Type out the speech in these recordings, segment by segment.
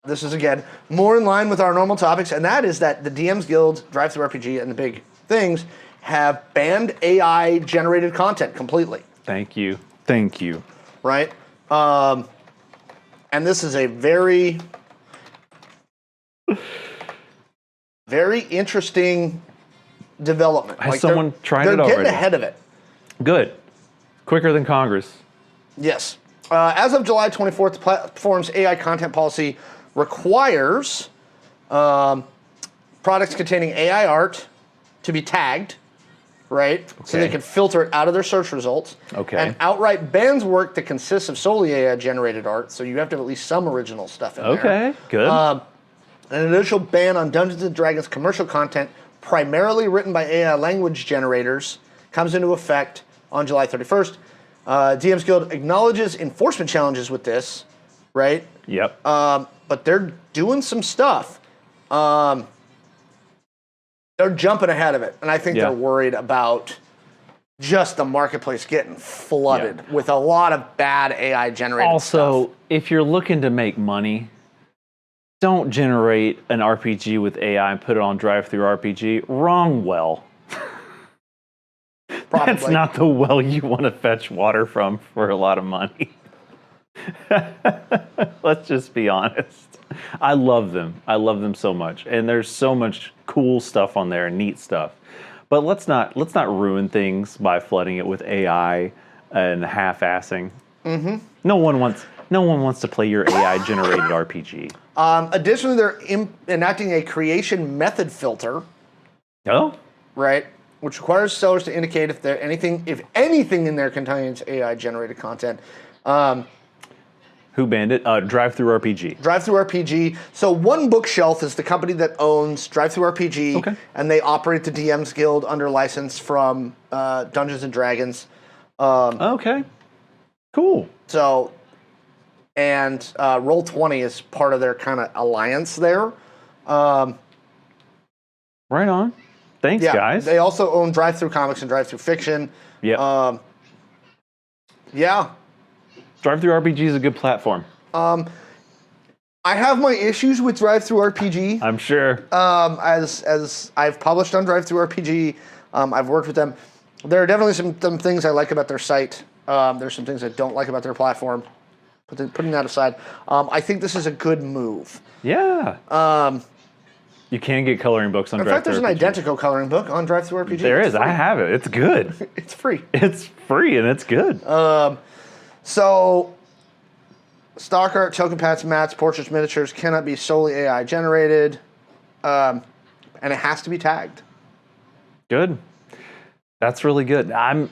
This is, again, more in line with our normal topics, and that is that the DMs Guild, Thru RPG, and the big things have banned AI-generated content completely. Thank you. Thank you. Right? And this is a very, very interesting development. Has someone tried it already? They're getting ahead of it. Good. Quicker than Congress. Yes. As of July 24th, the platform's AI content policy requires products containing AI art to be tagged, right? Okay. So they can filter it out of their search results. Okay. And outright bans work that consists of solely AI-generated art, so you have to have at least some original stuff in there. Okay, good. An initial ban on Dungeons & Dragons commercial content, primarily written by AI language generators, comes into effect on July 31st. DMs Guild acknowledges enforcement challenges with this, right? Yep. But they're doing some stuff. They're jumping ahead of it, and I think they're worried about just the marketplace getting flooded with a lot of bad AI-generated stuff. Also, if you're looking to make money, don't generate an RPG with AI and put it on Thru RPG. Wrong well. Probably. That's not the well you want to fetch water from for a lot of money. Let's just be honest. I love them. I love them so much. And there's so much cool stuff on there and neat stuff. But let's not ruin things by flooding it with AI and half-assing. Mm-hmm. No one wants to play your AI-generated RPG. Additionally, they're enacting a creation method filter. Oh? Right, which requires sellers to indicate if anything in there contains AI-generated content. Who banned it? Thru RPG. Thru RPG. So One Bookshelf is the company that owns Thru RPG, and they operate the DMs Guild under license from Dungeons & Dragons. Okay, cool. So, and Roll20 is part of their kind of alliance there. Right on. Thanks, guys. They also own Drive-Thru Comics and Drive-Thru Fiction. Yeah. Yeah. Thru RPG is a good platform. I have my issues with Thru RPG. I'm sure. As I've published on Thru RPG, I've worked with them. There are definitely some things I like about their site. There's some things I don't like about their platform. Putting that aside, I think this is a good move. Yeah. You can get coloring books on Thru RPG. In fact, there's an identical coloring book on Thru RPG. There is. I have it. It's good. It's free. It's free and it's good. So, stock art, token pats, mats, portraits, miniatures cannot be solely AI generated, and it has to be tagged. Good. That's really good. I think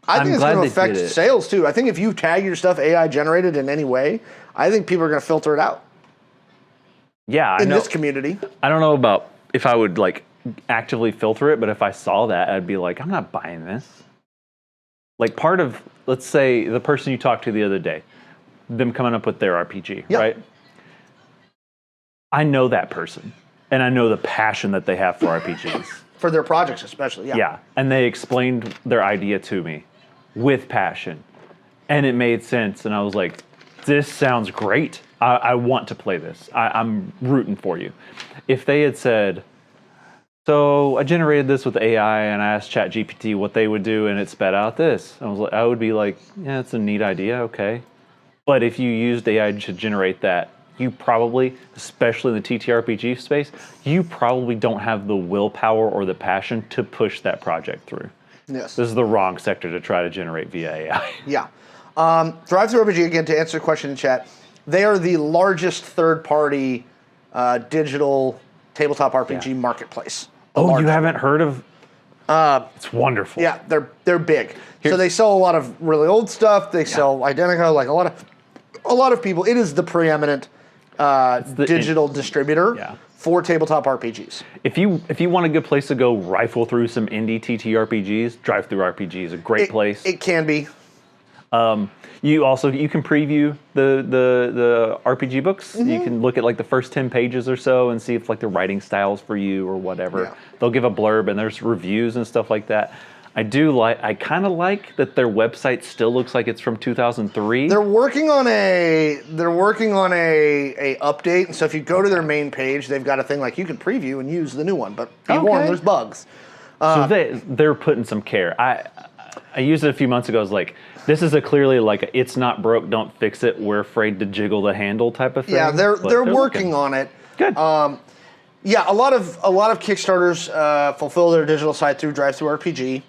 it's going to affect sales too. I think if you tag your stuff AI generated in any way, I think people are going to filter it out. Yeah, I know. In this community. I don't know about if I would actively filter it, but if I saw that, I'd be like, I'm not buying this. Like part of, let's say, the person you talked to the other day, them coming up with their RPG, right? I know that person, and I know the passion that they have for RPGs. For their projects especially, Yeah, and they explained their idea to me with passion, and it made sense, and I was like, this sounds great. I want to play this. I'm rooting for you. If they had said, so I generated this with AI and I asked ChatGPT what they would do and it spat out this, I would be like, yeah, it's a neat idea, okay. But if you used AI to generate that, you probably, especially in the TTRPG space, you probably don't have the willpower or the passion to push that project through. Yes. This is the wrong sector to try to generate via AI. Yeah. Thru RPG, again, to answer the question in chat, they are the largest third-party digital tabletop RPG marketplace. Oh, you haven't heard of? It's wonderful. Yeah, they're big. So they sell a lot of really old stuff. They sell Identica, like a lot of people. It is the preeminent digital distributor for tabletop RPGs. If you want a good place to go rifle through some indie TTRPGs, Thru RPG is a great place. It can be. You can preview the RPG books. Mm-hmm. You can look at the first 10 pages or so and see if the writing style's for you or whatever. Yeah. They'll give a blurb and there's reviews and stuff like that. I kind of like that their website still looks like it's from 2003. They're working on a update, and so if you go to their main page, they've got a thing like you can preview and use the new one, but be warned, there's bugs. So they're putting some care. I used it a few months ago. I was like, this is clearly like a, it's not broke, don't fix it. We're afraid to jiggle the handle type of thing. Yeah, they're working on it. Good. Yeah, a lot of Kickstarters fulfill their digital side through Thru RPG.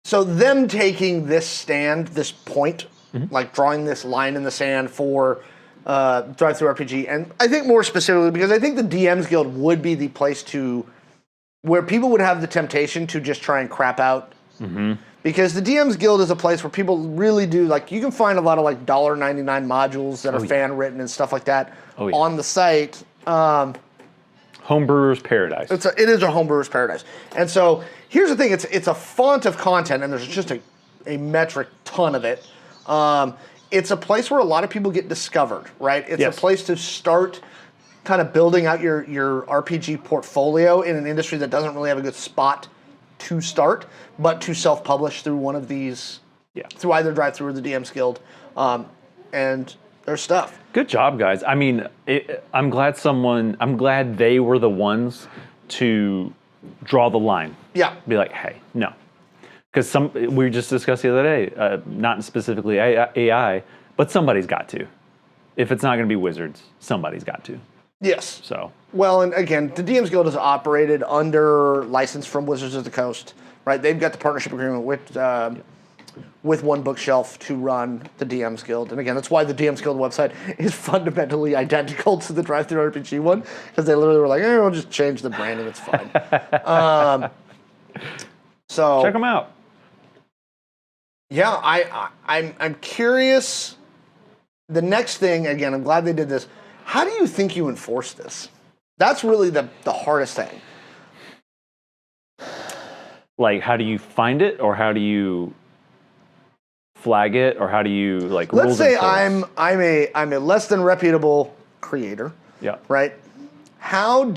So them taking this stand, this point, like drawing this line in the sand for Thru RPG, and I think more specifically because I think the DMs Guild would be the place where people would have the temptation to just try and crap out. Because the DMs Guild is a place where people really do, like, you can find a lot of like $1.99 modules that are fan written and stuff like that on the site. Homebrewers paradise. It is a homebrewers paradise. And so here's the thing, it's a font of content, and there's just a metric ton of it. It's a place where a lot of people get discovered, right? It's a place to start kind of building out your RPG portfolio in an industry that doesn't really have a good spot to start, but to self-publish through one of these, through either Drive-Thru or the DMs Guild, and their stuff. Good job, guys. I mean, I'm glad they were the ones to draw the line. Yeah. Be like, hey, no. Because we just discussed the other day, not specifically AI, but somebody's got to. If it's not going to be Wizards, somebody's got to. Yes. So. Well, and again, the DMs Guild is operated under license from Wizards of the Coast, right? They've got the partnership agreement with One Bookshelf to run the DMs Guild. And again, that's why the DMs Guild website is fundamentally identical to the Drive-Thru RPG one, because they literally were like, we'll just change the branding, it's fine. So check them out. Yeah, I'm curious. The next thing, again, I'm glad they did this. How do you think you enforce this? That's really the hardest thing. Like, how do you find it, or how do you flag it, or how do you like? Let's say I'm a less than reputable creator. Yeah. Right. I'm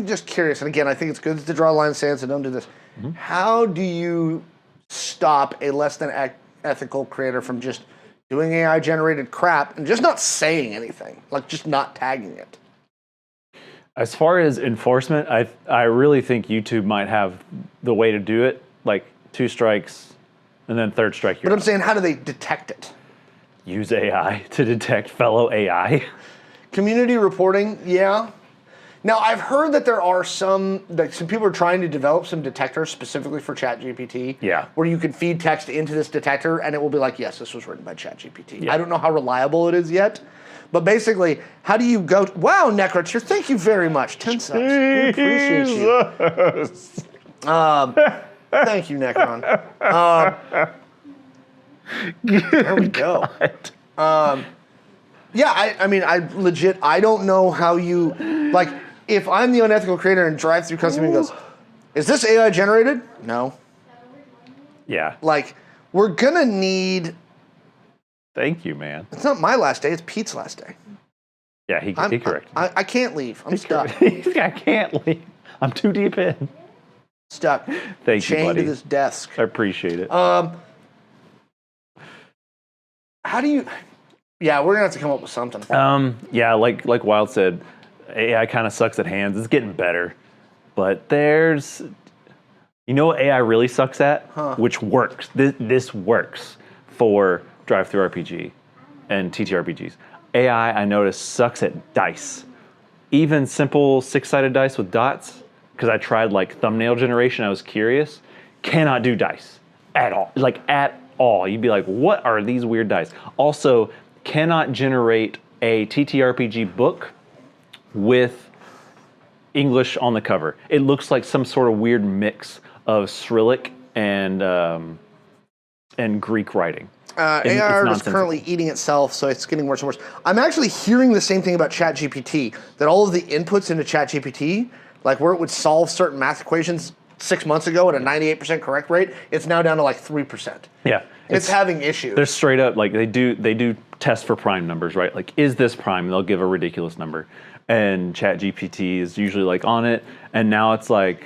just curious, and again, I think it's good to draw a line in the sand, so don't do this. How do you stop a less than ethical creator from just doing AI generated crap and just not saying anything, like just not tagging it? As far as enforcement, I really think YouTube might have the way to do it, like 2 strikes, and then 3rd strike. But I'm saying, how do they detect it? Use AI to detect fellow AI. Community reporting, yeah. Now, I've heard that there are some people are trying to develop some detectors specifically for ChatGPT. Yeah. Where you can feed text into this detector, and it will be like, yes, this was written by ChatGPT. Yeah. I don't know how reliable it is yet. But basically, how do you go? Wow, Necrotier, thank you very much. 10 subs. We appreciate you. Thank you, Necron. There we go. Yeah, I mean, I don't know how you, like, if I'm the unethical creator and Drive-Thru comes to me and goes, is this AI generated? No. Yeah. Like, we're going to need... Thank you, man. It's not my last day, it's Pete's last day. Yeah, he corrected. I can't leave. I'm stuck. I can't leave. I'm too deep in. Stuck. Thank you, buddy. Chained to this desk. I appreciate it. How do you... Yeah, we're going to have to come up with something. Yeah, like Wild said, AI kind of sucks at hands. It's getting better. But there's... You know what AI really sucks at? Which works. This works for Drive-Thru RPG and TTRPGs. AI, I noticed, sucks at dice. Even simple 6-sided dice with dots, because I tried like thumbnail generation, I was curious, cannot do dice at all. Like at all. You'd be like, what are these weird dice? Also, cannot generate a TTRPG book with English on the cover. It looks like some sort of weird mix of Cyrillic and Greek writing. AI is currently eating itself, so it's getting worse and worse. I'm actually hearing the same thing about ChatGPT, that all of the inputs into ChatGPT, like where it would solve certain math equations 6 months ago at a 98% correct rate, it's now down to like 3%. Yeah. It's having issues. They're straight up, like they do test for prime numbers, right? Like, is this prime? And they'll give a ridiculous number. And ChatGPT is usually like on it, and now it's like,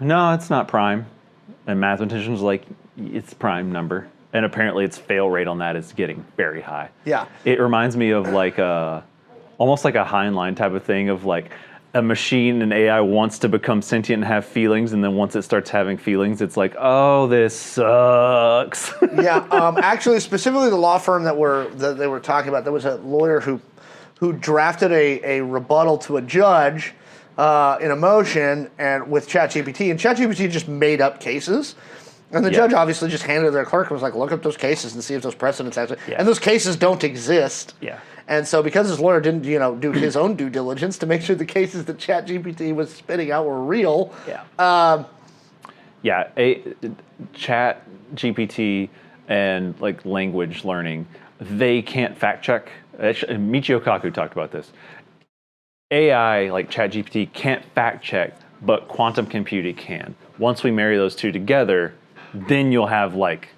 no, it's not prime. And mathematicians like, it's prime number. And apparently its fail rate on that is getting very high. Yeah. It reminds me of like almost like a Heinlein type of thing of like a machine and AI wants to become sentient and have feelings, and then once it starts having feelings, it's like, oh, this sucks. Yeah, actually, specifically the law firm that they were talking about, there was a lawyer who drafted a rebuttal to a judge in a motion and with ChatGPT, and ChatGPT just made up cases. And the judge obviously just handed it to their clerk and was like, look up those cases and see if those precedents actually... Yeah. And those cases don't exist. Yeah. And so because his lawyer didn't, do his own due diligence to make sure the cases that ChatGPT was spitting out were real... Yeah. ChatGPT and like language learning, they can't fact check. Michio Kaku talked about this. AI, like ChatGPT, can't fact check, but quantum computing can. Once we marry those two together, then you'll have like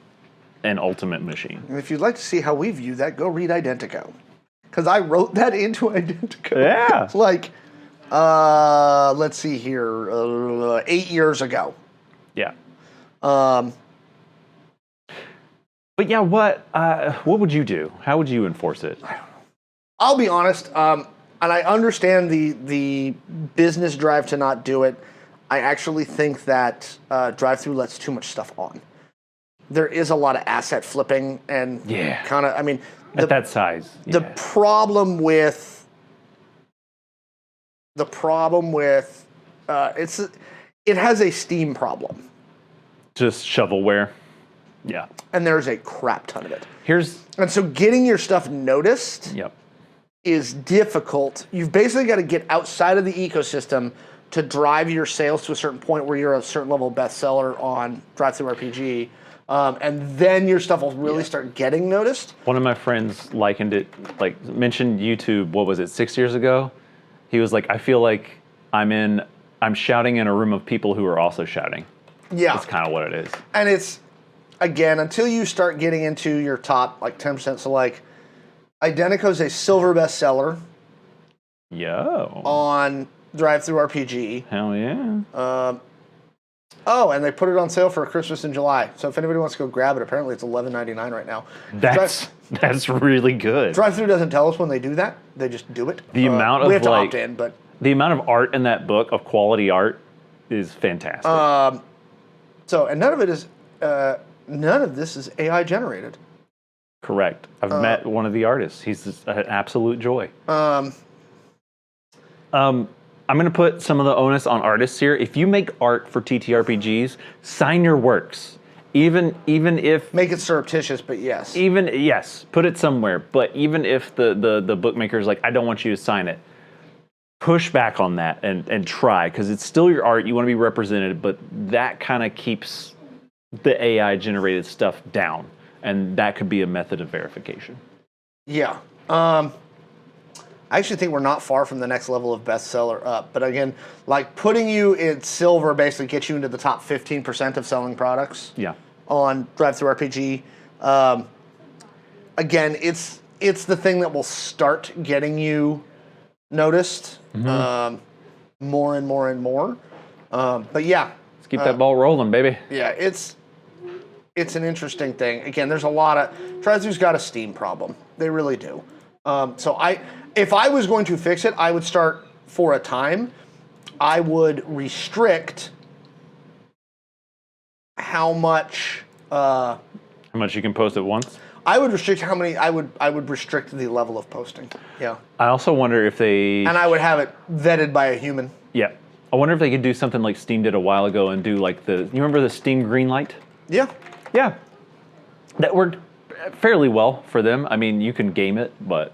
an ultimate machine. And if you'd like to see how we view that, go read Identico. Because I wrote that into Identico. Yeah. It's like, let's see here, 8 years ago. Yeah. But yeah, what would you do? How would you enforce it? I'll be honest, and I understand the business drive to not do it. I actually think that drive-thru lets too much stuff on. There is a lot of asset flipping and kind of, I mean... At that size. Yeah. The problem with it has a Steam problem. Just shovelware. Yeah. And there's a crap ton of it. And so getting your stuff noticed is difficult. You've basically got to get outside of the ecosystem to drive your sales to a certain point where you're a certain level of bestseller on Thru RPG. And then your stuff will really start getting noticed. One of my friends likened it, like mentioned YouTube, what was it, 6 years ago? He was like, I feel like I'm shouting in a room of people who are also shouting. Yeah. That's kind of what it is. And it's, again, until you start getting into your top, like 10%, so like, Identico's a silver bestseller. Yo. On Thru RPG. Hell yeah. Oh, and they put it on sale for Christmas in July. So if anybody wants to go grab it, apparently it's $11.99 right now. That's really good. Drive-thru doesn't tell us when they do that. They just do it. The amount of we have to opt in, but the amount of art in that book, of quality art, is fantastic. And none of this is AI generated. Correct. I've met one of the artists. He's just an absolute joy. I'm going to put some of the onus on artists here. If you make art for TTRPGs, sign your works. Even if... Make it surreptitious, but yes. Yes, put it somewhere. But even if the bookmaker is like, I don't want you to sign it, push back on that and try, because it's still your art. You want to be represented, but that kind of keeps the AI-generated stuff down. And that could be a method of verification. Yeah. I actually think we're not far from the next level of bestseller up. But again, like putting you in silver basically gets you into the top 15% of selling products. Yeah. On Thru RPG. Again, it's the thing that will start getting you noticed more and more and more. But yeah. Let's keep that ball rolling, baby. Yeah, it's an interesting thing. Again, there's a lot of... Drive-thru's got a Steam problem. They really do. If I was going to fix it, I would start for a time. I would restrict how much you can post at once. I would restrict how many. I would restrict the level of posting. Yeah. I also wonder if they... And I would have it vetted by a human. Yeah. I wonder if they could do something like Steam did a while ago and do like you remember the Steam Greenlight? Yeah. Yeah. That worked fairly well for them. I mean, you can game it, but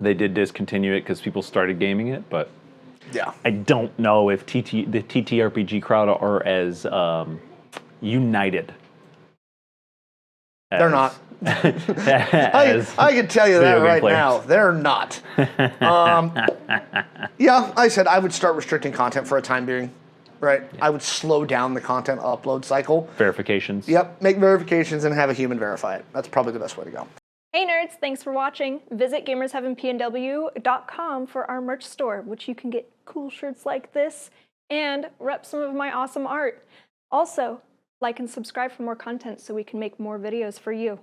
they did discontinue it because people started gaming it. But yeah, I don't know if the TTRPG crowd are as united. They're not. I can tell you that right now. They're not. Yeah, I said I would start restricting content for a time being. Right. Yeah. I would slow down the content upload cycle. Verifications. Yep. Make verifications and have a human verify it. That's probably the best way to go. Hey nerds, thanks for watching. Visit gamersheavenpnw.com for our merch store, which you can get cool shirts like this and rep some of my awesome art. Also, like and subscribe for more content so we can make more videos for you.